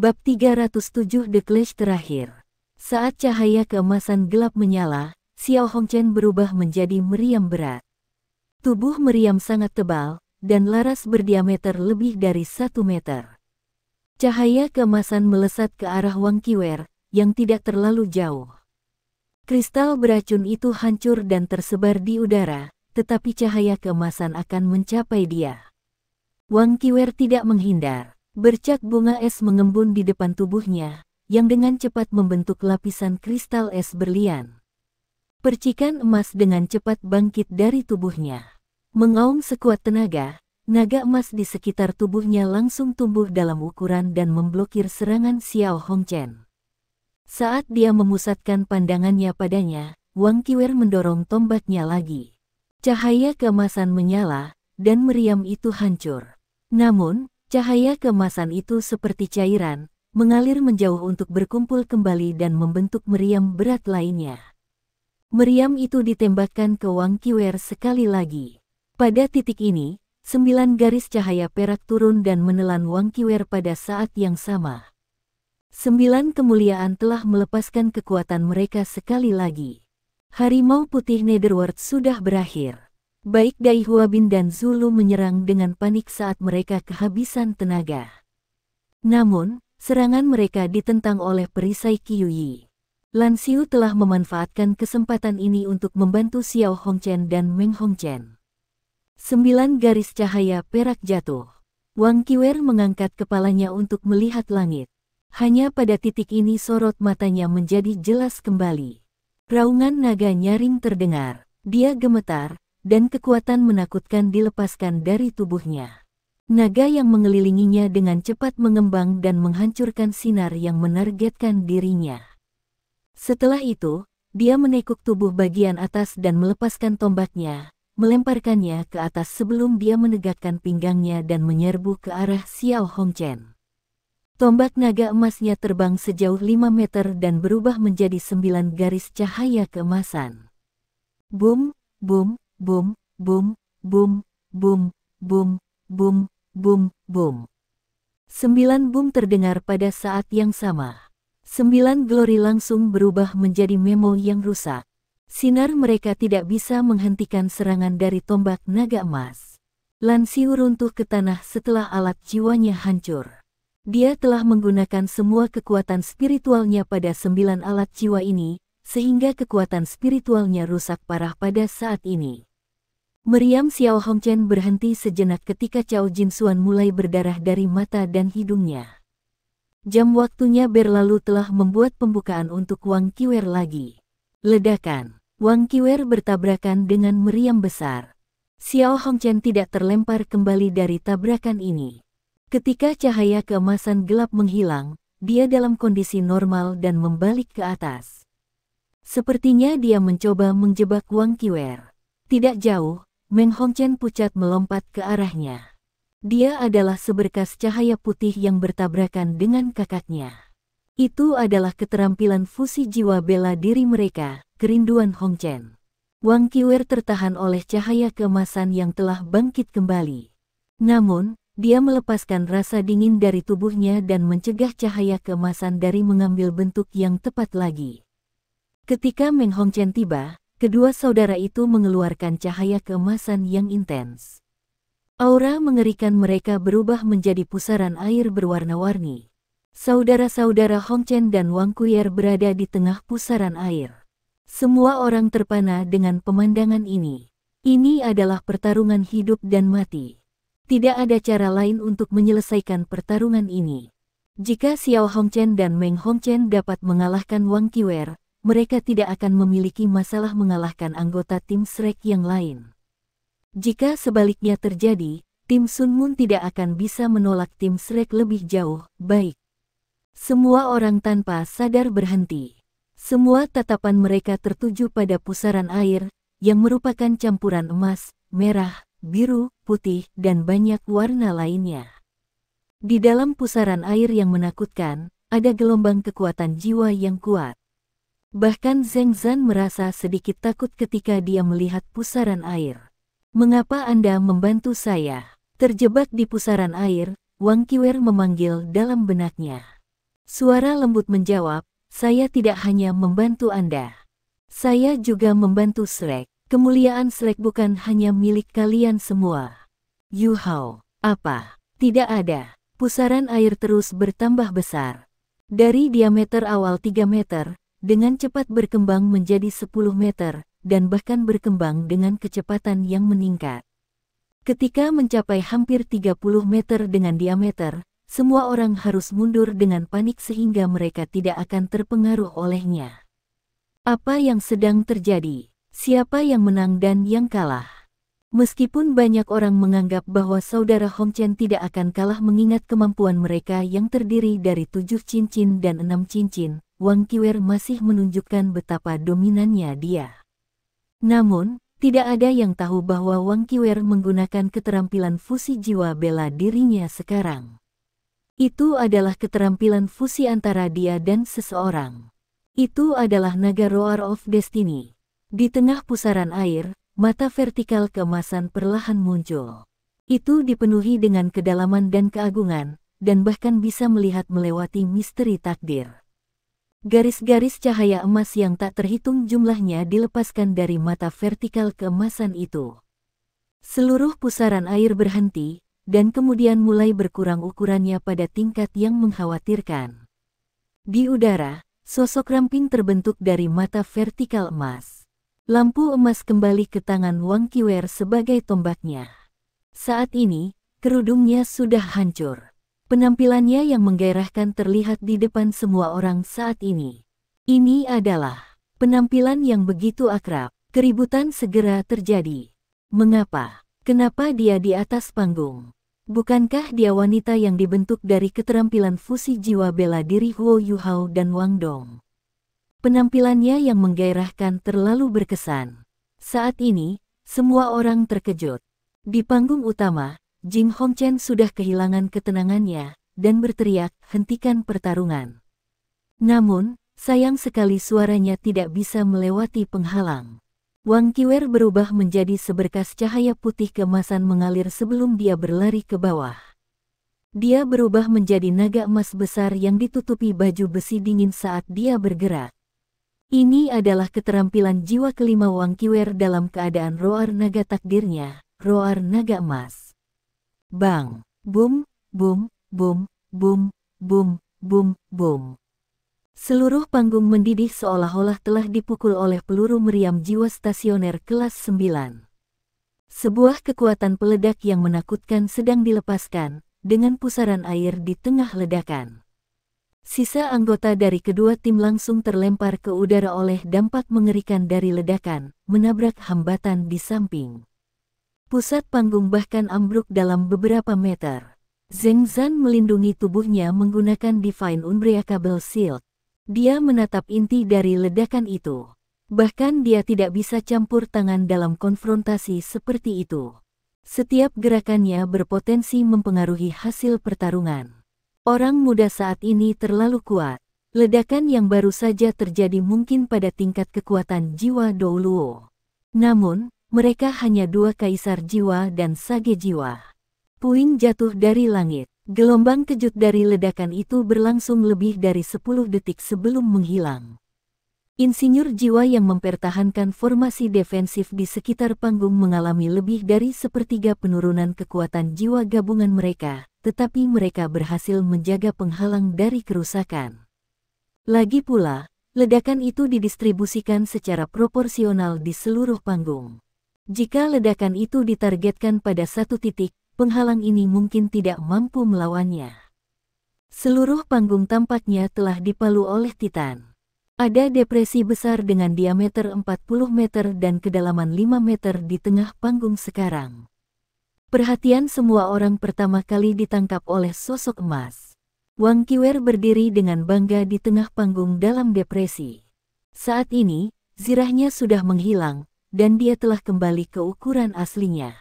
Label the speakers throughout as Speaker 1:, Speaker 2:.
Speaker 1: Bab 307 The Clash terakhir. Saat cahaya keemasan gelap menyala, Xiao Hongchen berubah menjadi meriam berat. Tubuh meriam sangat tebal, dan laras berdiameter lebih dari 1 meter. Cahaya keemasan melesat ke arah Wang Qiwer, yang tidak terlalu jauh. Kristal beracun itu hancur dan tersebar di udara, tetapi cahaya keemasan akan mencapai dia. Wang Qiwer tidak menghindar. Bercak bunga es mengembun di depan tubuhnya, yang dengan cepat membentuk lapisan kristal es berlian. Percikan emas dengan cepat bangkit dari tubuhnya. Mengaum sekuat tenaga, naga emas di sekitar tubuhnya langsung tumbuh dalam ukuran dan memblokir serangan Xiao Hongchen. Saat dia memusatkan pandangannya padanya, Wang Qiwer mendorong tombaknya lagi. Cahaya keemasan menyala, dan meriam itu hancur. Namun, cahaya keemasan itu seperti cairan, mengalir menjauh untuk berkumpul kembali dan membentuk meriam berat lainnya. Meriam itu ditembakkan ke Wang Qiwer sekali lagi. Pada titik ini, 9 garis cahaya perak turun dan menelan Wang Qiwer pada saat yang sama. 9 kemuliaan telah melepaskan kekuatan mereka sekali lagi. Harimau putih Netherworld sudah berakhir. Baik Dai Huabin dan Zulu menyerang dengan panik saat mereka kehabisan tenaga. Namun, serangan mereka ditentang oleh perisai Qiuyi. Lan Xiu telah memanfaatkan kesempatan ini untuk membantu Xiao Hongchen dan Meng Hongchen. 9 garis cahaya perak jatuh. Wang Qiwer mengangkat kepalanya untuk melihat langit. Hanya pada titik ini sorot matanya menjadi jelas kembali. Raungan naga nyaring terdengar. Dia gemetar, dan kekuatan menakutkan dilepaskan dari tubuhnya. Naga yang mengelilinginya dengan cepat mengembang dan menghancurkan sinar yang menargetkan dirinya. Setelah itu, dia menekuk tubuh bagian atas dan melepaskan tombaknya, melemparkannya ke atas sebelum dia menegakkan pinggangnya dan menyerbu ke arah Xiao Hongchen. Tombak naga emasnya terbang sejauh 5 meter dan berubah menjadi 9 garis cahaya keemasan. Boom, boom, boom, boom, boom, boom, boom, boom, boom, boom. 9 boom terdengar pada saat yang sama. 9 glory langsung berubah menjadi memo yang rusak. Sinar mereka tidak bisa menghentikan serangan dari tombak naga emas. Lan Xiu runtuh ke tanah setelah alat jiwanya hancur. Dia telah menggunakan semua kekuatan spiritualnya pada 9 alat jiwa ini, sehingga kekuatan spiritualnya rusak parah pada saat ini. Meriam Xiao Hongchen berhenti sejenak ketika Cao Jinsuan mulai berdarah dari mata dan hidungnya. Jam waktunya berlalu telah membuat pembukaan untuk Wang Qiwer lagi. Ledakan. Wang Qiwer bertabrakan dengan meriam besar. Xiao Hongchen tidak terlempar kembali dari tabrakan ini. Ketika cahaya keemasan gelap menghilang, dia dalam kondisi normal dan membalik ke atas. Sepertinya dia mencoba menjebak Wang Qiwer. Tidak jauh, Meng Hongchen pucat melompat ke arahnya. Dia adalah seberkas cahaya putih yang bertabrakan dengan kakaknya. Itu adalah keterampilan fusi jiwa bela diri mereka, kerinduan Hongchen. Wang Qiwer tertahan oleh cahaya keemasan yang telah bangkit kembali. Namun, dia melepaskan rasa dingin dari tubuhnya dan mencegah cahaya keemasan dari mengambil bentuk yang tepat lagi. Ketika Meng Hongchen tiba, kedua saudara itu mengeluarkan cahaya keemasan yang intens. Aura mengerikan mereka berubah menjadi pusaran air berwarna-warni. Saudara-saudara Hongchen dan Wang Qiwer berada di tengah pusaran air. Semua orang terpana dengan pemandangan ini. Ini adalah pertarungan hidup dan mati. Tidak ada cara lain untuk menyelesaikan pertarungan ini. Jika Xiao Hongchen dan Meng Hongchen dapat mengalahkan Wang Qiwer, mereka tidak akan memiliki masalah mengalahkan anggota tim Shrek yang lain. Jika sebaliknya terjadi, tim Sun Moon tidak akan bisa menolak tim Shrek lebih jauh. Baik. Semua orang tanpa sadar berhenti. Semua tatapan mereka tertuju pada pusaran air, yang merupakan campuran emas, merah, biru, putih, dan banyak warna lainnya. Di dalam pusaran air yang menakutkan, ada gelombang kekuatan jiwa yang kuat. Bahkan Zheng Zan merasa sedikit takut ketika dia melihat pusaran air. "Mengapa Anda membantu saya?" Terjebak di pusaran air, Wang Qiwer memanggil dalam benaknya. Suara lembut menjawab, saya tidak hanya membantu Anda. Saya juga membantu Shrek. Kemuliaan Shrek bukan hanya milik kalian semua. Yu Hao, apa? Tidak ada. Pusaran air terus bertambah besar. Dari diameter awal 3 meter, dengan cepat berkembang menjadi 10 meter, dan bahkan berkembang dengan kecepatan yang meningkat. Ketika mencapai hampir 30 meter dengan diameter, semua orang harus mundur dengan panik sehingga mereka tidak akan terpengaruh olehnya. Apa yang sedang terjadi? Siapa yang menang dan yang kalah? Meskipun banyak orang menganggap bahwa saudara Hong Chen tidak akan kalah mengingat kemampuan mereka yang terdiri dari 7 cincin dan 6 cincin, Wang Qiwer masih menunjukkan betapa dominannya dia. Namun, tidak ada yang tahu bahwa Wang Qiwer menggunakan keterampilan fusi jiwa bela dirinya sekarang. Itu adalah keterampilan fusi antara dia dan seseorang. Itu adalah naga Roar of Destiny. Di tengah pusaran air, mata vertikal keemasan perlahan muncul. Itu dipenuhi dengan kedalaman dan keagungan, dan bahkan bisa melihat melewati misteri takdir. Garis-garis cahaya emas yang tak terhitung jumlahnya dilepaskan dari mata vertikal keemasan itu. Seluruh pusaran air berhenti, dan kemudian mulai berkurang ukurannya pada tingkat yang mengkhawatirkan. Di udara, sosok ramping terbentuk dari mata vertikal emas. Lampu emas kembali ke tangan Wang Qiwer sebagai tombaknya. Saat ini, kerudungnya sudah hancur. Penampilannya yang menggairahkan terlihat di depan semua orang saat ini. Ini adalah penampilan yang begitu akrab. Keributan segera terjadi. Mengapa? Kenapa dia di atas panggung? Bukankah dia wanita yang dibentuk dari keterampilan fusi jiwa bela diri Huo Yuhao dan Wang Dong? Penampilannya yang menggairahkan terlalu berkesan. Saat ini, semua orang terkejut. Di panggung utama, Jing Hongchen sudah kehilangan ketenangannya, dan berteriak, hentikan pertarungan. Namun, sayang sekali suaranya tidak bisa melewati penghalang. Wang Qiwer berubah menjadi seberkas cahaya putih keemasan mengalir sebelum dia berlari ke bawah. Dia berubah menjadi naga emas besar yang ditutupi baju besi dingin saat dia bergerak. Ini adalah keterampilan jiwa kelima Wang Qiwer dalam keadaan roar naga takdirnya, roar naga emas. Bang, boom, boom, boom, boom, boom, boom, boom. Seluruh panggung mendidih seolah-olah telah dipukul oleh peluru meriam jiwa stasioner kelas 9. Sebuah kekuatan peledak yang menakutkan sedang dilepaskan, dengan pusaran air di tengah ledakan. Sisa anggota dari kedua tim langsung terlempar ke udara oleh dampak mengerikan dari ledakan, menabrak hambatan di samping. Pusat panggung bahkan ambruk dalam beberapa meter. Zheng Zan melindungi tubuhnya menggunakan Divine Unbreakable Shield. Dia menatap inti dari ledakan itu. Bahkan dia tidak bisa campur tangan dalam konfrontasi seperti itu. Setiap gerakannya berpotensi mempengaruhi hasil pertarungan. Orang muda saat ini terlalu kuat. Ledakan yang baru saja terjadi mungkin pada tingkat kekuatan jiwa Douluo. Namun, mereka hanya dua kaisar jiwa dan sage jiwa. Puing jatuh dari langit. Gelombang kejut dari ledakan itu berlangsung lebih dari 10 detik sebelum menghilang. Insinyur jiwa yang mempertahankan formasi defensif di sekitar panggung mengalami lebih dari sepertiga penurunan kekuatan jiwa gabungan mereka, tetapi mereka berhasil menjaga penghalang dari kerusakan. Lagi pula, ledakan itu didistribusikan secara proporsional di seluruh panggung. Jika ledakan itu ditargetkan pada satu titik, penghalang ini mungkin tidak mampu melawannya. Seluruh panggung tampaknya telah dipalu oleh Titan. Ada depresi besar dengan diameter 40 meter dan kedalaman 5 meter di tengah panggung sekarang. Perhatian semua orang pertama kali ditangkap oleh sosok emas. Wang Qiwer berdiri dengan bangga di tengah panggung dalam depresi. Saat ini, zirahnya sudah menghilang, dan dia telah kembali ke ukuran aslinya.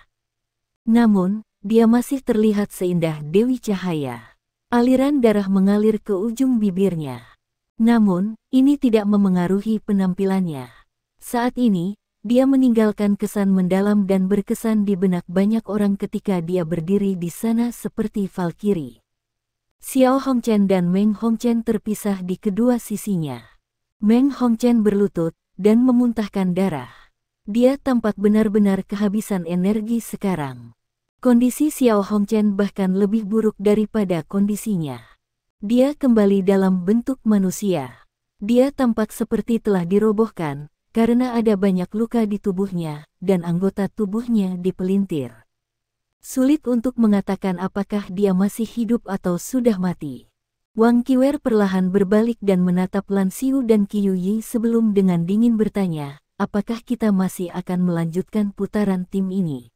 Speaker 1: Namun, dia masih terlihat seindah Dewi Cahaya. Aliran darah mengalir ke ujung bibirnya. Namun, ini tidak memengaruhi penampilannya. Saat ini, dia meninggalkan kesan mendalam dan berkesan di benak banyak orang ketika dia berdiri di sana seperti Valkyrie. Xiao Hongchen dan Meng Hongchen terpisah di kedua sisinya. Meng Hongchen berlutut dan memuntahkan darah. Dia tampak benar-benar kehabisan energi sekarang. Kondisi Xiao Hongchen bahkan lebih buruk daripada kondisinya. Dia kembali dalam bentuk manusia. Dia tampak seperti telah dirobohkan, karena ada banyak luka di tubuhnya, dan anggota tubuhnya dipelintir. Sulit untuk mengatakan apakah dia masih hidup atau sudah mati. Wang Qiwer perlahan berbalik dan menatap Lan Xiu dan Qiu Yi sebelum dengan dingin bertanya, apakah kita masih akan melanjutkan putaran tim ini?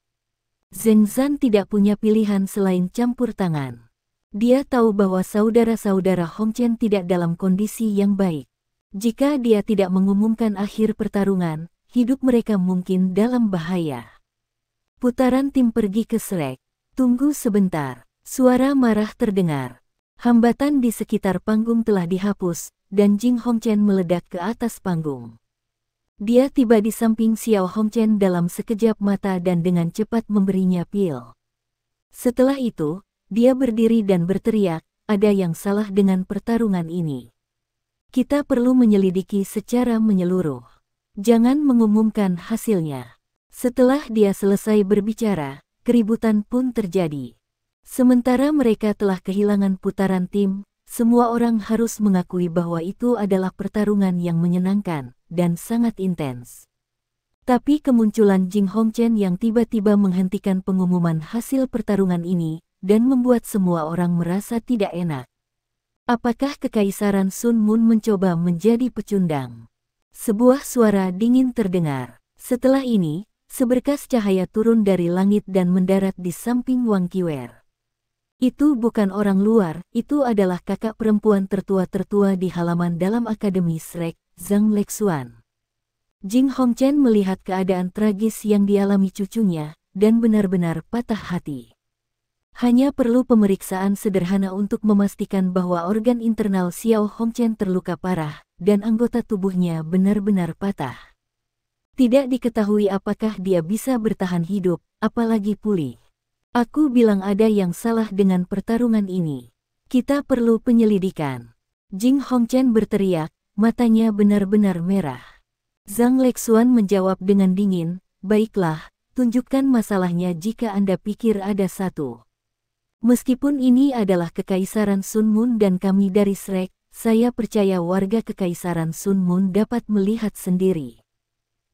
Speaker 1: Zheng Zan tidak punya pilihan selain campur tangan. Dia tahu bahwa saudara-saudara Hongchen tidak dalam kondisi yang baik. Jika dia tidak mengumumkan akhir pertarungan, hidup mereka mungkin dalam bahaya. Putaran tim pergi ke Shrek. Tunggu sebentar. Suara marah terdengar. Hambatan di sekitar panggung telah dihapus, dan Jing Hongchen meledak ke atas panggung. Dia tiba di samping Xiao Hongchen dalam sekejap mata dan dengan cepat memberinya pil. Setelah itu, dia berdiri dan berteriak, ada yang salah dengan pertarungan ini. Kita perlu menyelidiki secara menyeluruh. Jangan mengumumkan hasilnya. Setelah dia selesai berbicara, keributan pun terjadi. Sementara mereka telah kehilangan putaran tim, semua orang harus mengakui bahwa itu adalah pertarungan yang menyenangkan dan sangat intens. Tapi kemunculan Jing Hongchen yang tiba-tiba menghentikan pengumuman hasil pertarungan ini, dan membuat semua orang merasa tidak enak. Apakah Kekaisaran Sun Moon mencoba menjadi pecundang? Sebuah suara dingin terdengar. Setelah ini, seberkas cahaya turun dari langit dan mendarat di samping Wang Qiwer. Itu bukan orang luar, itu adalah kakak perempuan tertua-tertua di halaman dalam Akademi Shrek, Zhang Lexuan. Jing Hongchen melihat keadaan tragis yang dialami cucunya, dan benar-benar patah hati. Hanya perlu pemeriksaan sederhana untuk memastikan bahwa organ internal Xiao Hongchen terluka parah, dan anggota tubuhnya benar-benar patah. Tidak diketahui apakah dia bisa bertahan hidup, apalagi pulih. Aku bilang ada yang salah dengan pertarungan ini. Kita perlu penyelidikan. Jing Hongchen berteriak, matanya benar-benar merah. Zhang Lexuan menjawab dengan dingin, baiklah, tunjukkan masalahnya jika Anda pikir ada satu. Meskipun ini adalah Kekaisaran Sun Moon dan kami dari Shrek, saya percaya warga Kekaisaran Sun Moon dapat melihat sendiri.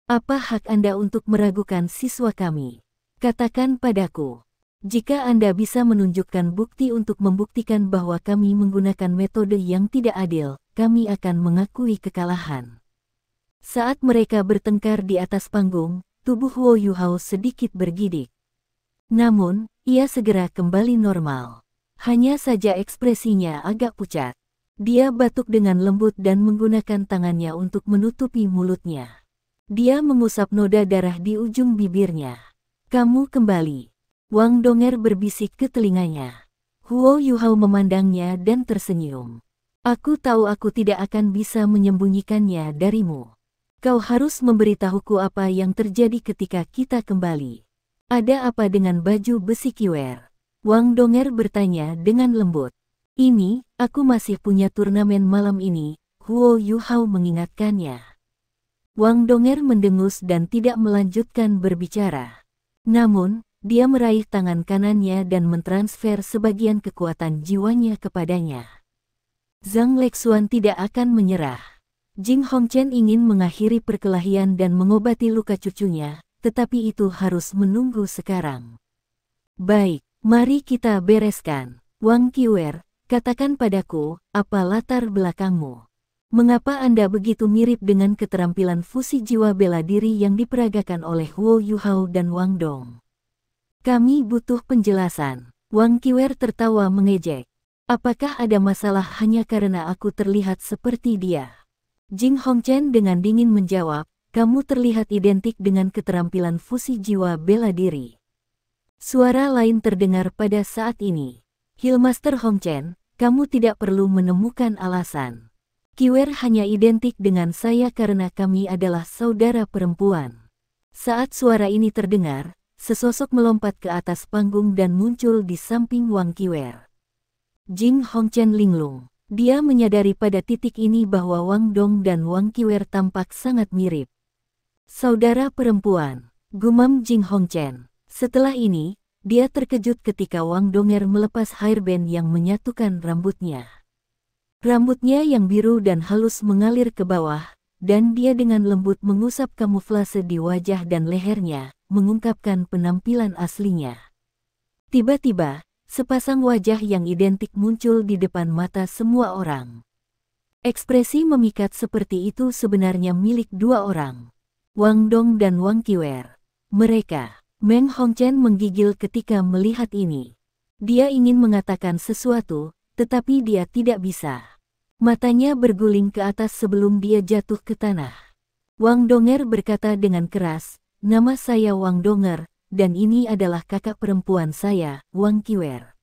Speaker 1: Apa hak Anda untuk meragukan siswa kami? Katakan padaku. Jika Anda bisa menunjukkan bukti untuk membuktikan bahwa kami menggunakan metode yang tidak adil, kami akan mengakui kekalahan. Saat mereka bertengkar di atas panggung, tubuh Wo Yuhao sedikit bergidik. Namun, ia segera kembali normal. Hanya saja ekspresinya agak pucat. Dia batuk dengan lembut dan menggunakan tangannya untuk menutupi mulutnya. Dia mengusap noda darah di ujung bibirnya. Kamu kembali. Wang Donger berbisik ke telinganya. Huo Yuhao memandangnya dan tersenyum. Aku tahu aku tidak akan bisa menyembunyikannya darimu. Kau harus memberitahuku apa yang terjadi ketika kita kembali. Ada apa dengan baju besi Qiwer? Wang Donger bertanya dengan lembut. Ini, aku masih punya turnamen malam ini, Huo Yuhao mengingatkannya. Wang Donger mendengus dan tidak melanjutkan berbicara. Namun, dia meraih tangan kanannya dan mentransfer sebagian kekuatan jiwanya kepadanya. Zhang Lexuan tidak akan menyerah. Jing Hongchen ingin mengakhiri perkelahian dan mengobati luka cucunya, tetapi itu harus menunggu sekarang. Baik, mari kita bereskan. Wang Qiwer, katakan padaku, apa latar belakangmu? Mengapa Anda begitu mirip dengan keterampilan fusi jiwa bela diri yang diperagakan oleh Huo Yuhao dan Wang Dong? Kami butuh penjelasan. Wang Qiwer tertawa mengejek. Apakah ada masalah hanya karena aku terlihat seperti dia? Jing Hongchen dengan dingin menjawab, kamu terlihat identik dengan keterampilan fusi jiwa bela diri. Suara lain terdengar pada saat ini. Hillmaster Hongchen, kamu tidak perlu menemukan alasan. Qiwer hanya identik dengan saya karena kami adalah saudara perempuan. Saat suara ini terdengar, sesosok melompat ke atas panggung dan muncul di samping Wang Qiwer. Jing Hongchen linglung. Dia menyadari pada titik ini bahwa Wang Dong dan Wang Qiwer tampak sangat mirip. Saudara perempuan, gumam Jing Hongchen. Setelah ini, dia terkejut ketika Wang Donger melepas hairband yang menyatukan rambutnya. Rambutnya yang biru dan halus mengalir ke bawah, dan dia dengan lembut mengusap kamuflase di wajah dan lehernya, mengungkapkan penampilan aslinya. Tiba-tiba, sepasang wajah yang identik muncul di depan mata semua orang. Ekspresi memikat seperti itu sebenarnya milik dua orang, Wang Dong dan Wang Qiwer. Mereka, Meng Hongchen menggigil ketika melihat ini. Dia ingin mengatakan sesuatu, tetapi dia tidak bisa. Matanya berguling ke atas sebelum dia jatuh ke tanah. Wang Donger berkata dengan keras, "Nama saya Wang Donger, dan ini adalah kakak perempuan saya, Wang Qiwer.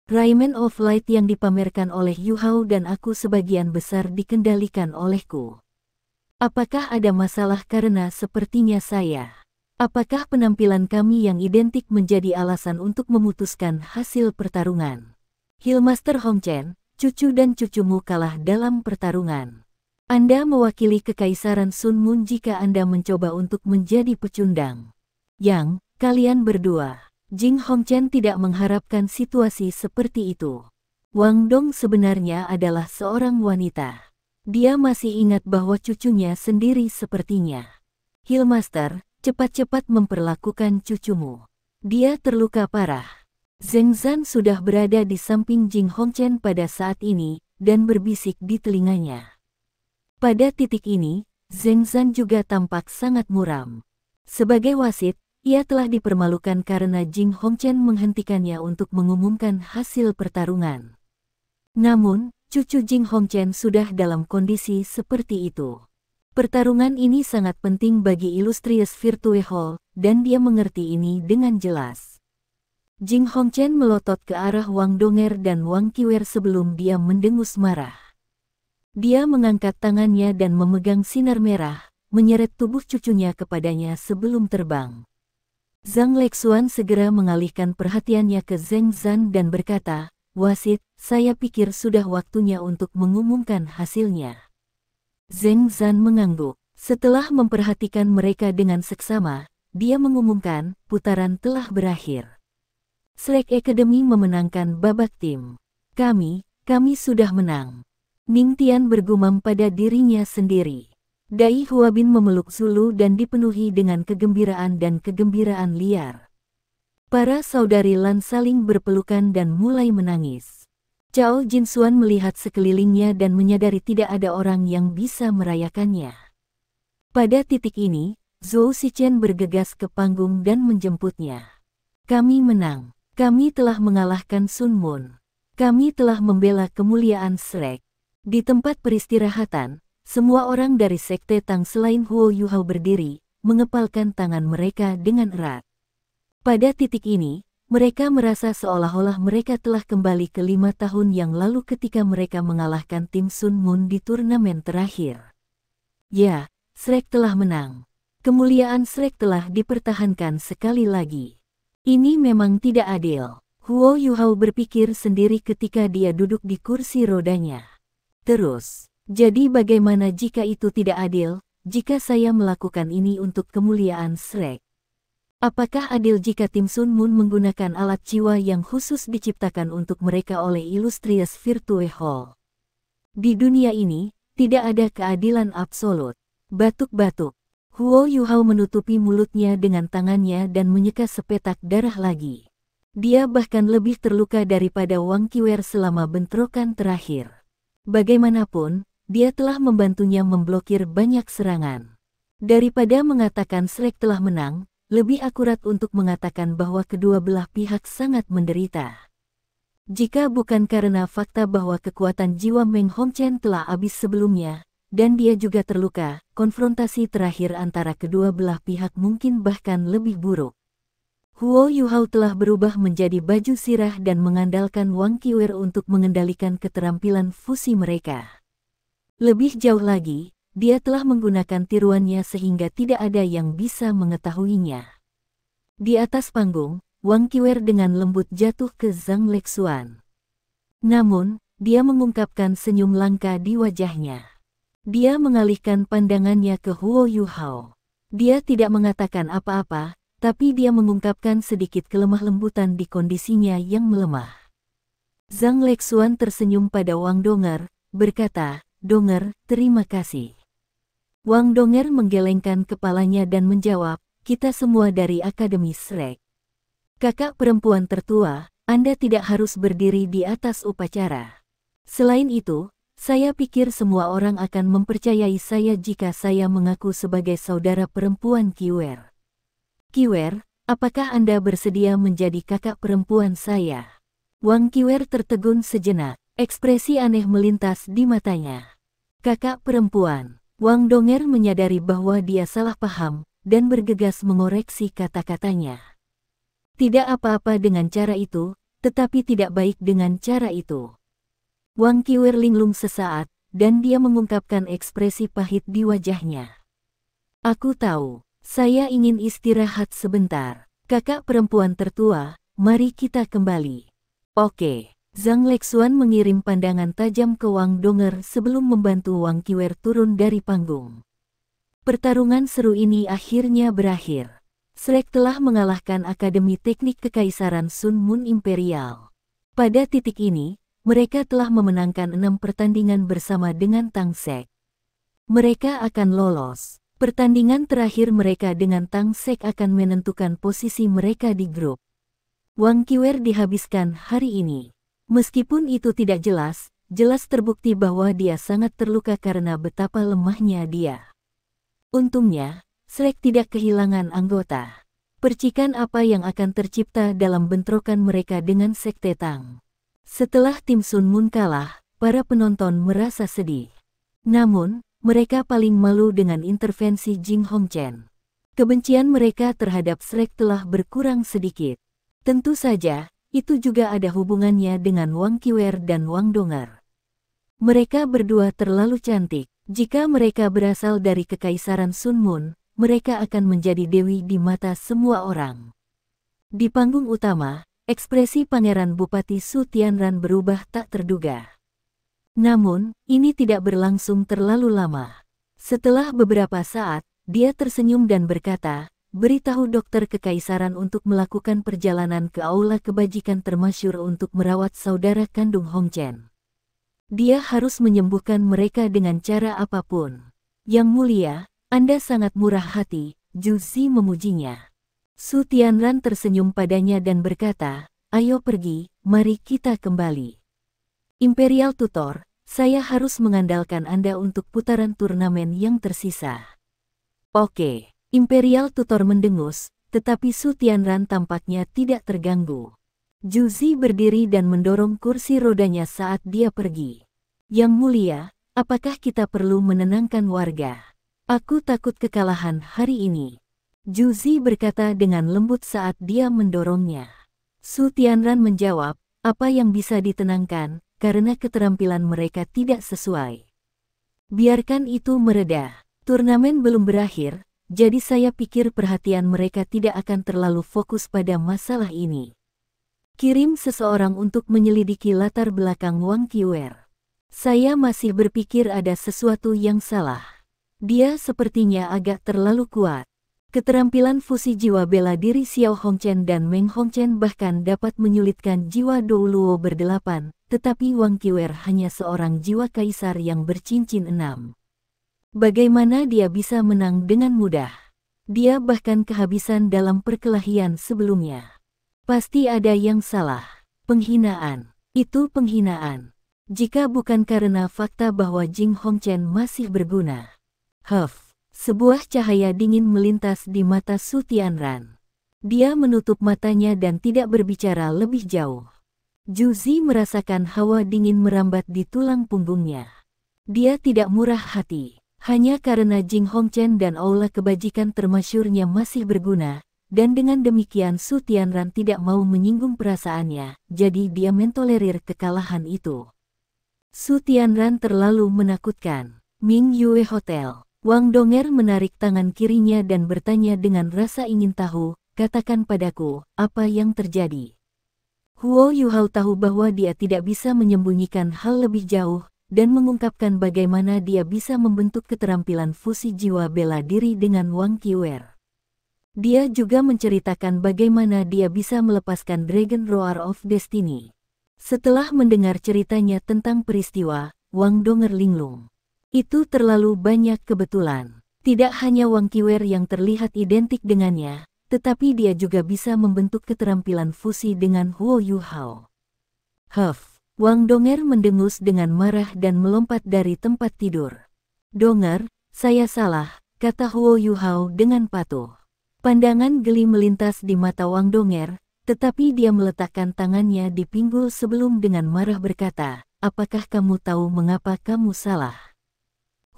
Speaker 1: Rayman of Light yang dipamerkan oleh Yu Hao dan aku sebagian besar dikendalikan olehku. Apakah ada masalah karena sepertinya saya? Apakah penampilan kami yang identik menjadi alasan untuk memutuskan hasil pertarungan? Healmaster Hongchen, cucu dan cucumu kalah dalam pertarungan. Anda mewakili Kekaisaran Sun Moon jika Anda mencoba untuk menjadi pecundang. Yang, kalian berdua." Jing Hongchen tidak mengharapkan situasi seperti itu. Wang Dong sebenarnya adalah seorang wanita. Dia masih ingat bahwa cucunya sendiri sepertinya. "Healmaster, cepat-cepat memperlakukan cucumu. Dia terluka parah." Zheng Zan sudah berada di samping Jing Hongchen pada saat ini, dan berbisik di telinganya. Pada titik ini, Zheng Zan juga tampak sangat muram. Sebagai wasit, ia telah dipermalukan karena Jing Hongchen menghentikannya untuk mengumumkan hasil pertarungan. Namun, cucu Jing Hongchen sudah dalam kondisi seperti itu. Pertarungan ini sangat penting bagi Illustrious Virtue Hall, dan dia mengerti ini dengan jelas. Jing Hongchen melotot ke arah Wang Donger dan Wang Qiwer sebelum dia mendengus marah. Dia mengangkat tangannya dan memegang sinar merah, menyeret tubuh cucunya kepadanya sebelum terbang. Zhang Lexuan segera mengalihkan perhatiannya ke Zheng Zan dan berkata, "Wasit, saya pikir sudah waktunya untuk mengumumkan hasilnya." Zheng Zan mengangguk. Setelah memperhatikan mereka dengan seksama, dia mengumumkan, "Putaran telah berakhir. Slack Academy memenangkan babak tim. Kami sudah menang." Ning Tian bergumam pada dirinya sendiri. Dai Huabin memeluk Zulu dan dipenuhi dengan kegembiraan dan kegembiraan liar. Para saudari Lan saling berpelukan dan mulai menangis. Cao Jinsuan melihat sekelilingnya dan menyadari tidak ada orang yang bisa merayakannya. Pada titik ini, Zhou Shichen bergegas ke panggung dan menjemputnya. "Kami menang. Kami telah mengalahkan Sun Moon. Kami telah membela kemuliaan Shrek." Di tempat peristirahatan, semua orang dari Sekte Tang selain Huo Yuhao berdiri, mengepalkan tangan mereka dengan erat. Pada titik ini, mereka merasa seolah-olah mereka telah kembali ke 5 tahun yang lalu ketika mereka mengalahkan tim Sun Moon di turnamen terakhir. Ya, Shrek telah menang. Kemuliaan Shrek telah dipertahankan sekali lagi. Ini memang tidak adil. Huo Yuhao berpikir sendiri ketika dia duduk di kursi rodanya. Terus, jadi bagaimana jika itu tidak adil, jika saya melakukan ini untuk kemuliaan Shrek? Apakah adil jika tim Sun Moon menggunakan alat jiwa yang khusus diciptakan untuk mereka oleh Illustrious Virtue Hall? Di dunia ini, tidak ada keadilan absolut. Batuk-batuk. Huo Yuhao menutupi mulutnya dengan tangannya dan menyeka sepetak darah lagi. Dia bahkan lebih terluka daripada Wang Qiwer selama bentrokan terakhir. Bagaimanapun, dia telah membantunya memblokir banyak serangan. Daripada mengatakan Shrek telah menang, lebih akurat untuk mengatakan bahwa kedua belah pihak sangat menderita. Jika bukan karena fakta bahwa kekuatan jiwa Meng Hongchen telah habis sebelumnya, dan dia juga terluka, konfrontasi terakhir antara kedua belah pihak mungkin bahkan lebih buruk. Huo Yuhao telah berubah menjadi baju sirah dan mengandalkan Wang Qiwer untuk mengendalikan keterampilan fusi mereka. Lebih jauh lagi, dia telah menggunakan tiruannya sehingga tidak ada yang bisa mengetahuinya. Di atas panggung, Wang Qiwer dengan lembut jatuh ke Zhang Lexuan. Namun, dia mengungkapkan senyum langka di wajahnya. Dia mengalihkan pandangannya ke Huo Yuhao. Dia tidak mengatakan apa-apa, tapi dia mengungkapkan sedikit kelemah lembutan di kondisinya yang melemah. Zhang Lexuan tersenyum pada Wang Donger, berkata, "Donger, terima kasih." Wang Donger menggelengkan kepalanya dan menjawab, "Kita semua dari Akademi Shrek. Kakak perempuan tertua, Anda tidak harus berdiri di atas upacara. Selain itu, saya pikir semua orang akan mempercayai saya jika saya mengaku sebagai saudara perempuan Qiwer. Qiwer, apakah Anda bersedia menjadi kakak perempuan saya?" Wang Qiwer tertegun sejenak, ekspresi aneh melintas di matanya. Kakak perempuan. Wang Donger menyadari bahwa dia salah paham, dan bergegas mengoreksi kata-katanya. Tidak apa-apa dengan cara itu, tetapi tidak baik dengan cara itu. Wang Qiwer linglung sesaat, dan dia mengungkapkan ekspresi pahit di wajahnya. "Aku tahu, saya ingin istirahat sebentar. Kakak perempuan tertua, mari kita kembali." "Oke." Zhang Lexuan mengirim pandangan tajam ke Wang Donger sebelum membantu Wang Qiwer turun dari panggung. Pertarungan seru ini akhirnya berakhir. Shrek telah mengalahkan Akademi Teknik Kekaisaran Sun Moon Imperial. Pada titik ini, mereka telah memenangkan 6 pertandingan bersama dengan Tang Sek. Mereka akan lolos. Pertandingan terakhir mereka dengan Tang Sek akan menentukan posisi mereka di grup. Wang Qiwer dihabiskan hari ini. Meskipun itu tidak jelas terbukti bahwa dia sangat terluka karena betapa lemahnya dia. Untungnya, Shrek tidak kehilangan anggota. Percikan apa yang akan tercipta dalam bentrokan mereka dengan Sekte Tang. Setelah tim Sun Moon kalah, para penonton merasa sedih. Namun, mereka paling malu dengan intervensi Jing Hongchen. Kebencian mereka terhadap Shrek telah berkurang sedikit. Tentu saja, itu juga ada hubungannya dengan Wang Qiwer dan Wang Donger. Mereka berdua terlalu cantik. Jika mereka berasal dari Kekaisaran Sun Moon, mereka akan menjadi dewi di mata semua orang. Di panggung utama, ekspresi Pangeran Bupati Su Tianran berubah tak terduga. Namun, ini tidak berlangsung terlalu lama. Setelah beberapa saat, dia tersenyum dan berkata, "Beritahu dokter kekaisaran untuk melakukan perjalanan ke aula kebajikan termasyur untuk merawat saudara kandung Hongchen. Dia harus menyembuhkan mereka dengan cara apapun." "Yang mulia, Anda sangat murah hati," Zhu Zi memujinya. Su Tianran tersenyum padanya dan berkata, "Ayo pergi, mari kita kembali. Imperial Tutor, saya harus mengandalkan Anda untuk putaran turnamen yang tersisa." "Oke." Imperial Tutor mendengus, tetapi Su Tianran tampaknya tidak terganggu. Zhu Zi berdiri dan mendorong kursi rodanya saat dia pergi. "Yang mulia, apakah kita perlu menenangkan warga? Aku takut kekalahan hari ini." Zhu Zi berkata dengan lembut saat dia mendorongnya. Su Tianran menjawab, "Apa yang bisa ditenangkan, karena keterampilan mereka tidak sesuai. Biarkan itu mereda. Turnamen belum berakhir. Jadi saya pikir perhatian mereka tidak akan terlalu fokus pada masalah ini. Kirim seseorang untuk menyelidiki latar belakang Wang Qiwer. Saya masih berpikir ada sesuatu yang salah. Dia sepertinya agak terlalu kuat. Keterampilan fusi jiwa bela diri Xiao Hongchen dan Meng Hongchen bahkan dapat menyulitkan jiwa Dou Luo berdelapan, tetapi Wang Qiwer hanya seorang jiwa kaisar yang bercincin 6. Bagaimana dia bisa menang dengan mudah? Dia bahkan kehabisan dalam perkelahian sebelumnya. Pasti ada yang salah. Penghinaan. Itu penghinaan. Jika bukan karena fakta bahwa Jing Hongchen masih berguna." Sebuah cahaya dingin melintas di mata Su Tianran. Dia menutup matanya dan tidak berbicara lebih jauh. Zhu Zi merasakan hawa dingin merambat di tulang punggungnya. Dia tidak murah hati. Hanya karena Jing Hongchen dan aula kebajikan termasyurnya masih berguna, dan dengan demikian Su Tianran tidak mau menyinggung perasaannya, jadi dia mentolerir kekalahan itu. Su Tianran terlalu menakutkan. Ming Yue Hotel. Wang Donger menarik tangan kirinya dan bertanya dengan rasa ingin tahu, "Katakan padaku, apa yang terjadi?" Huo Yuhao tahu bahwa dia tidak bisa menyembunyikan hal lebih jauh, dan mengungkapkan bagaimana dia bisa membentuk keterampilan fusi jiwa bela diri dengan Wang Qiwer. Dia juga menceritakan bagaimana dia bisa melepaskan Dragon Roar of Destiny. Setelah mendengar ceritanya tentang peristiwa, Wang Donger linglung. Itu terlalu banyak kebetulan. Tidak hanya Wang Qiwer yang terlihat identik dengannya, tetapi dia juga bisa membentuk keterampilan fusi dengan Huo Yuhao. Wang Donger mendengus dengan marah dan melompat dari tempat tidur. Donger, saya salah, kata Huo Yuhao dengan patuh. Pandangan geli melintas di mata Wang Donger, tetapi dia meletakkan tangannya di pinggul sebelum dengan marah berkata, apakah kamu tahu mengapa kamu salah?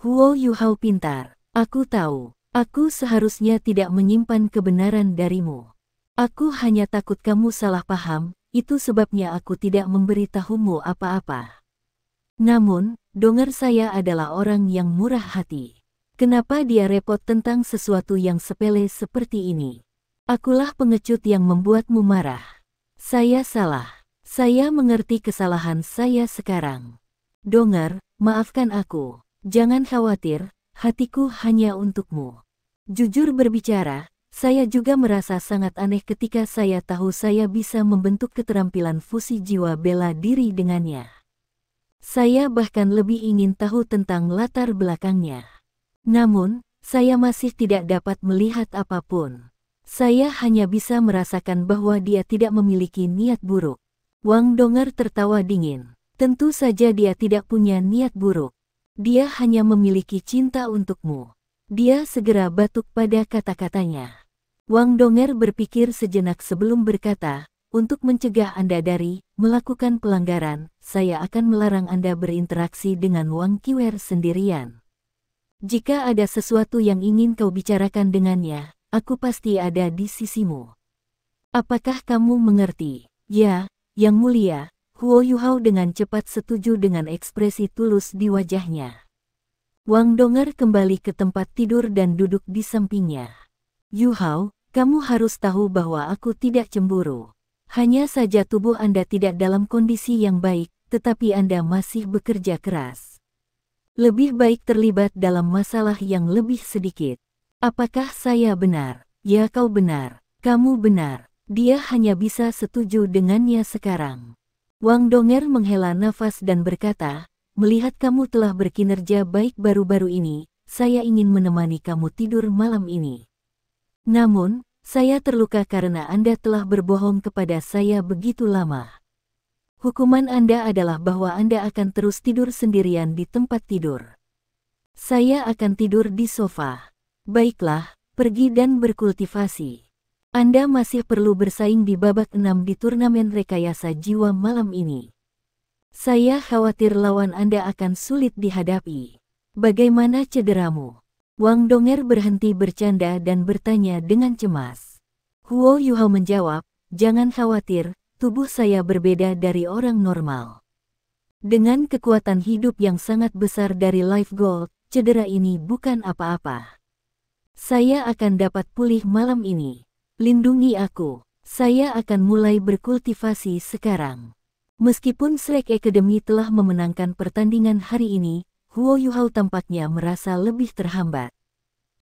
Speaker 1: Huo Yuhao pintar, aku tahu. Aku seharusnya tidak menyimpan kebenaran darimu. Aku hanya takut kamu salah paham, itu sebabnya aku tidak memberitahumu apa-apa. Namun, Donger saya adalah orang yang murah hati. Kenapa dia repot tentang sesuatu yang sepele seperti ini? Akulah pengecut yang membuatmu marah. Saya salah. Saya mengerti kesalahan saya sekarang. Donger, maafkan aku. Jangan khawatir, hatiku hanya untukmu. Jujur berbicara, saya juga merasa sangat aneh ketika saya tahu saya bisa membentuk keterampilan fusi jiwa bela diri dengannya. Saya bahkan lebih ingin tahu tentang latar belakangnya. Namun, saya masih tidak dapat melihat apapun. Saya hanya bisa merasakan bahwa dia tidak memiliki niat buruk. Wang Donger tertawa dingin. Tentu saja dia tidak punya niat buruk. Dia hanya memiliki cinta untukmu. Dia segera batuk pada kata-katanya. Wang Donger berpikir sejenak sebelum berkata, untuk mencegah Anda dari melakukan pelanggaran, saya akan melarang Anda berinteraksi dengan Wang Qiwer sendirian. Jika ada sesuatu yang ingin kau bicarakan dengannya, aku pasti ada di sisimu. Apakah kamu mengerti? Ya, Yang Mulia. Huo Yuhao dengan cepat setuju dengan ekspresi tulus di wajahnya. Wang Donger kembali ke tempat tidur dan duduk di sampingnya. Yuhao, kamu harus tahu bahwa aku tidak cemburu. Hanya saja tubuh Anda tidak dalam kondisi yang baik, tetapi Anda masih bekerja keras. Lebih baik terlibat dalam masalah yang lebih sedikit. Apakah saya benar? Ya, kau benar. Kamu benar. Dia hanya bisa setuju dengannya sekarang. Wang Donger menghela nafas dan berkata, melihat kamu telah berkinerja baik baru-baru ini, saya ingin menemani kamu tidur malam ini. Namun, saya terluka karena Anda telah berbohong kepada saya begitu lama. Hukuman Anda adalah bahwa Anda akan terus tidur sendirian di tempat tidur. Saya akan tidur di sofa. Baiklah, pergi dan berkultivasi. Anda masih perlu bersaing di babak 6 di turnamen rekayasa jiwa malam ini. Saya khawatir lawan Anda akan sulit dihadapi. Bagaimana cederamu? Wang Donger berhenti bercanda dan bertanya dengan cemas. Huo Yuhao menjawab, jangan khawatir, tubuh saya berbeda dari orang normal. Dengan kekuatan hidup yang sangat besar dari Life Gold, cedera ini bukan apa-apa. Saya akan dapat pulih malam ini. Lindungi aku. Saya akan mulai berkultivasi sekarang. Meskipun Shrek Academy telah memenangkan pertandingan hari ini, Huo Yuhao tampaknya merasa lebih terhambat.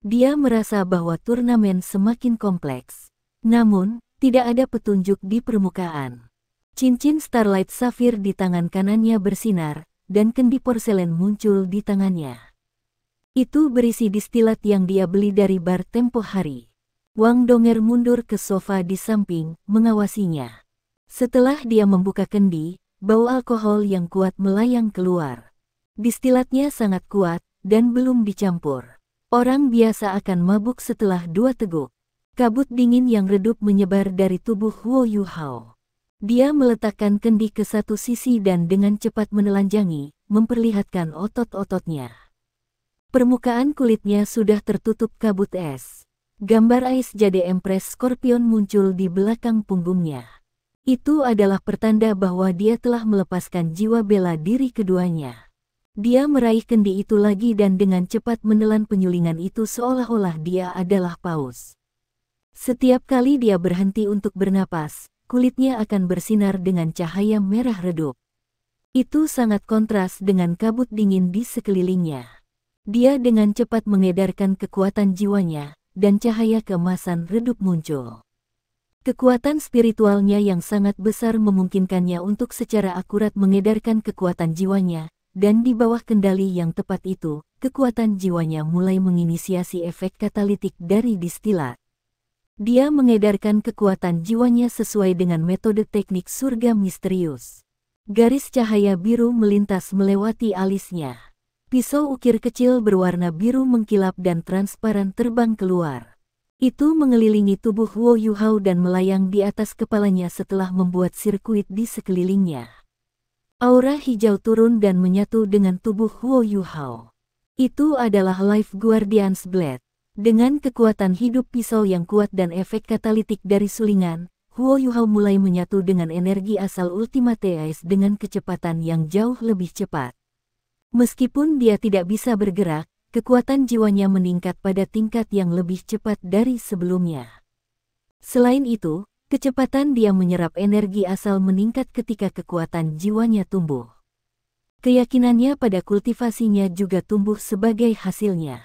Speaker 1: Dia merasa bahwa turnamen semakin kompleks. Namun, tidak ada petunjuk di permukaan. Cincin Starlight Sapphire di tangan kanannya bersinar, dan kendi porselen muncul di tangannya. Itu berisi distilat yang dia beli dari bar tempo hari. Wang Donger mundur ke sofa di samping, mengawasinya. Setelah dia membuka kendi, bau alkohol yang kuat melayang keluar. Distilatnya sangat kuat, dan belum dicampur. Orang biasa akan mabuk setelah 2 teguk. Kabut dingin yang redup menyebar dari tubuh Huo Yuhao. Dia meletakkan kendi ke satu sisi dan dengan cepat menelanjangi, memperlihatkan otot-ototnya. Permukaan kulitnya sudah tertutup kabut es. Gambar Ais Jade Empress Scorpion muncul di belakang punggungnya. Itu adalah pertanda bahwa dia telah melepaskan jiwa bela diri keduanya. Dia meraih kendi itu lagi dan dengan cepat menelan penyulingan itu seolah-olah dia adalah paus. Setiap kali dia berhenti untuk bernapas, kulitnya akan bersinar dengan cahaya merah redup. Itu sangat kontras dengan kabut dingin di sekelilingnya. Dia dengan cepat mengedarkan kekuatan jiwanya, dan cahaya keemasan redup muncul. Kekuatan spiritualnya yang sangat besar memungkinkannya untuk secara akurat mengedarkan kekuatan jiwanya, dan di bawah kendali yang tepat itu, kekuatan jiwanya mulai menginisiasi efek katalitik dari distilat. Dia mengedarkan kekuatan jiwanya sesuai dengan metode teknik surga misterius. Garis cahaya biru melintas melewati alisnya. Pisau ukir kecil berwarna biru mengkilap dan transparan terbang keluar. Itu mengelilingi tubuh Huo Yuhao dan melayang di atas kepalanya setelah membuat sirkuit di sekelilingnya. Aura hijau turun dan menyatu dengan tubuh Huo Yuhao. Itu adalah Life Guardian's Blade. Dengan kekuatan hidup pisau yang kuat dan efek katalitik dari sulingan, Huo Yuhao mulai menyatu dengan energi asal Ultimate Ice dengan kecepatan yang jauh lebih cepat. Meskipun dia tidak bisa bergerak, kekuatan jiwanya meningkat pada tingkat yang lebih cepat dari sebelumnya. Selain itu, kecepatan dia menyerap energi asal meningkat ketika kekuatan jiwanya tumbuh. Keyakinannya pada kultivasinya juga tumbuh sebagai hasilnya.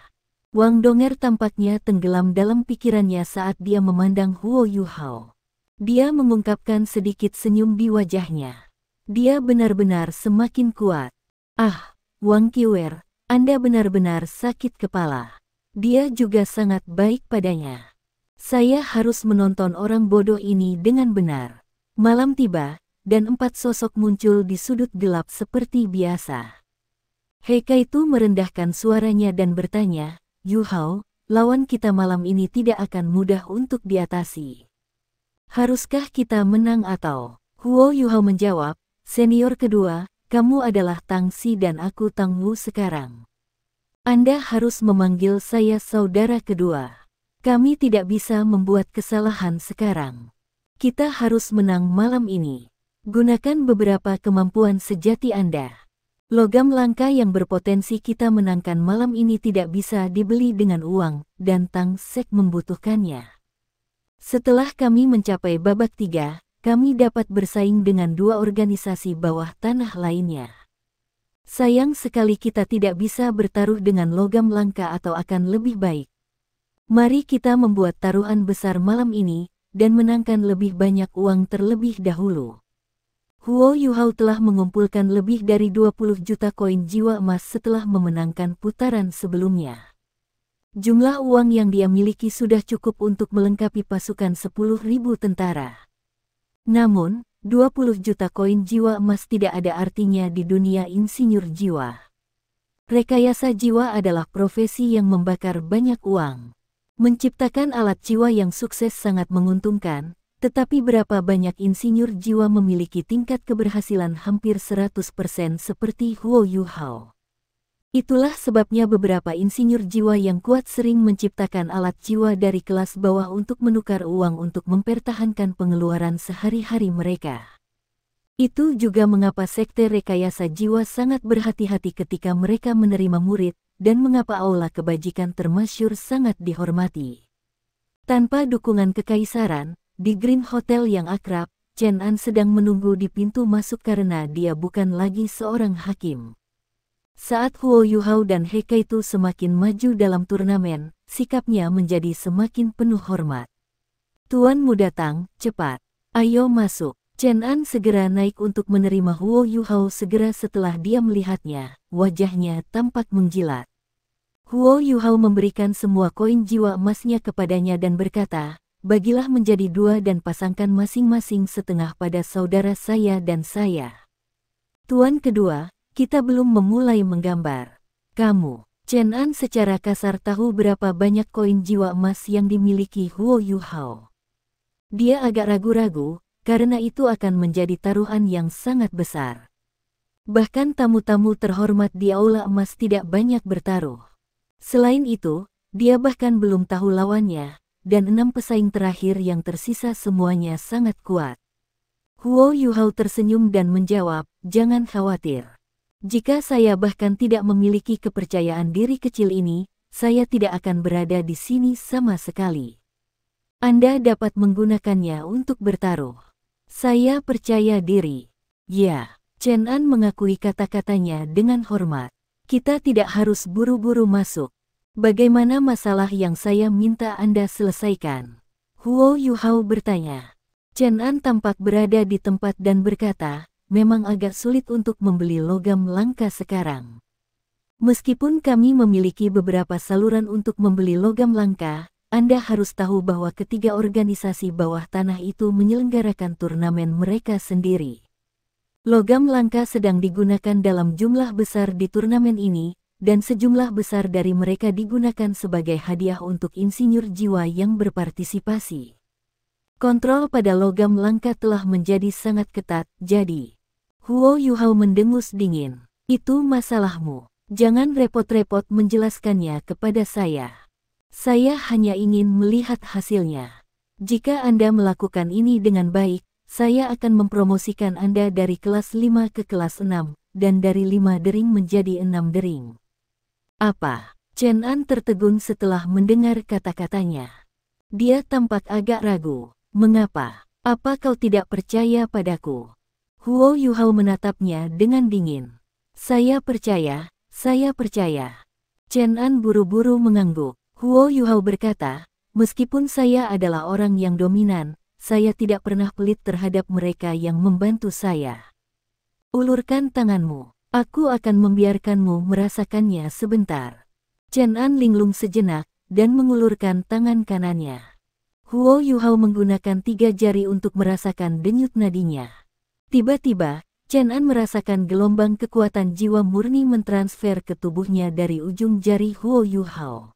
Speaker 1: Wang Donger tampaknya tenggelam dalam pikirannya saat dia memandang Huo Yuhao. Dia mengungkapkan sedikit senyum di wajahnya. Dia benar-benar semakin kuat. Ah, Wang Qiwer, Anda benar-benar sakit kepala. Dia juga sangat baik padanya. Saya harus menonton orang bodoh ini dengan benar. Malam tiba, dan 4 sosok muncul di sudut gelap seperti biasa. Heikaitu merendahkan suaranya dan bertanya, Yuhao, lawan kita malam ini tidak akan mudah untuk diatasi. Haruskah kita menang atau? Huo Yuhao menjawab, senior kedua, kamu adalah Tang Xi dan aku Tang Wu sekarang. Anda harus memanggil saya saudara kedua. Kami tidak bisa membuat kesalahan sekarang. Kita harus menang malam ini. Gunakan beberapa kemampuan sejati Anda. Logam langka yang berpotensi kita menangkan malam ini tidak bisa dibeli dengan uang, dan Tang Sek membutuhkannya. Setelah kami mencapai babak 3, kami dapat bersaing dengan 2 organisasi bawah tanah lainnya. Sayang sekali kita tidak bisa bertaruh dengan logam langka atau akan lebih baik. Mari kita membuat taruhan besar malam ini, dan menangkan lebih banyak uang terlebih dahulu. Huo Yuhao telah mengumpulkan lebih dari 20 juta koin jiwa emas setelah memenangkan putaran sebelumnya. Jumlah uang yang dia miliki sudah cukup untuk melengkapi pasukan 10.000 tentara. Namun, 20 juta koin jiwa emas tidak ada artinya di dunia insinyur jiwa. Rekayasa jiwa adalah profesi yang membakar banyak uang. Menciptakan alat jiwa yang sukses sangat menguntungkan, tetapi berapa banyak insinyur jiwa memiliki tingkat keberhasilan hampir 100% seperti Huo Yuhao. Itulah sebabnya beberapa insinyur jiwa yang kuat sering menciptakan alat jiwa dari kelas bawah untuk menukar uang untuk mempertahankan pengeluaran sehari-hari mereka. Itu juga mengapa sekte rekayasa jiwa sangat berhati-hati ketika mereka menerima murid, dan mengapa aula kebajikan termasyhur sangat dihormati. Tanpa dukungan kekaisaran, di Green Hotel yang akrab, Chen An sedang menunggu di pintu masuk karena dia bukan lagi seorang hakim. Saat Huo Yuhao dan Heikaitu semakin maju dalam turnamen, sikapnya menjadi semakin penuh hormat. Tuan Muda Tang, cepat. Ayo masuk. Chen An segera naik untuk menerima Huo Yuhao segera setelah dia melihatnya, wajahnya tampak menjilat. Huo Yuhao memberikan semua koin jiwa emasnya kepadanya dan berkata, bagilah menjadi 2 dan pasangkan masing-masing setengah pada saudara saya dan saya. Tuan kedua, kita belum memulai menggambar. Kamu, Chen An secara kasar tahu berapa banyak koin jiwa emas yang dimiliki Huo Yuhao. Dia agak ragu-ragu, karena itu akan menjadi taruhan yang sangat besar. Bahkan tamu-tamu terhormat di aula emas tidak banyak bertaruh. Selain itu, dia bahkan belum tahu lawannya, dan 6 pesaing terakhir yang tersisa semuanya sangat kuat. Huo Yuhao tersenyum dan menjawab, jangan khawatir. Jika saya bahkan tidak memiliki kepercayaan diri kecil ini, saya tidak akan berada di sini sama sekali. Anda dapat menggunakannya untuk bertaruh. Saya percaya diri. Ya, Chen An mengakui kata-katanya dengan hormat. Kita tidak harus buru-buru masuk. Bagaimana masalah yang saya minta Anda selesaikan? Huo Yuhao bertanya. Chen An tampak berada di tempat dan berkata, memang agak sulit untuk membeli logam langka sekarang. Meskipun kami memiliki beberapa saluran untuk membeli logam langka, Anda harus tahu bahwa ketiga organisasi bawah tanah itu menyelenggarakan turnamen mereka sendiri. Logam langka sedang digunakan dalam jumlah besar di turnamen ini, dan sejumlah besar dari mereka digunakan sebagai hadiah untuk insinyur jiwa yang berpartisipasi. Kontrol pada logam langka telah menjadi sangat ketat, jadi Huo Yuhao mendengus dingin. Itu masalahmu. Jangan repot-repot menjelaskannya kepada saya. Saya hanya ingin melihat hasilnya. Jika Anda melakukan ini dengan baik, saya akan mempromosikan Anda dari kelas 5 ke kelas 6, dan dari 5 dering menjadi 6 dering. Apa? Chen An tertegun setelah mendengar kata-katanya. Dia tampak agak ragu. Mengapa? Apa kau tidak percaya padaku? Huo Yuhao menatapnya dengan dingin. Saya percaya, saya percaya. Chen An buru-buru mengangguk. Huo Yuhao berkata, meskipun saya adalah orang yang dominan, saya tidak pernah pelit terhadap mereka yang membantu saya. Ulurkan tanganmu. Aku akan membiarkanmu merasakannya sebentar. Chen An linglung sejenak, dan mengulurkan tangan kanannya. Huo Yuhao menggunakan 3 jari untuk merasakan denyut nadinya. Tiba-tiba, Chen An merasakan gelombang kekuatan jiwa murni mentransfer ke tubuhnya dari ujung jari Huo Yuhao.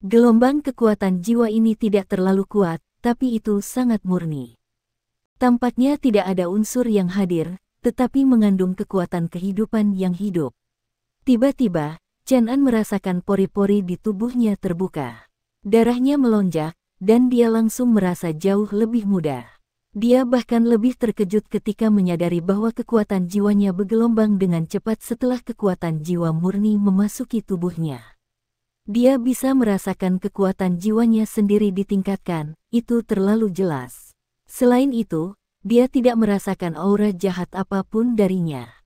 Speaker 1: Gelombang kekuatan jiwa ini tidak terlalu kuat, tapi itu sangat murni. Tampaknya tidak ada unsur yang hadir, tetapi mengandung kekuatan kehidupan yang hidup. Tiba-tiba, Chen An merasakan pori-pori di tubuhnya terbuka. Darahnya melonjak, dan dia langsung merasa jauh lebih mudah. Dia bahkan lebih terkejut ketika menyadari bahwa kekuatan jiwanya bergelombang dengan cepat setelah kekuatan jiwa murni memasuki tubuhnya. Dia bisa merasakan kekuatan jiwanya sendiri ditingkatkan, itu terlalu jelas. Selain itu, dia tidak merasakan aura jahat apapun darinya.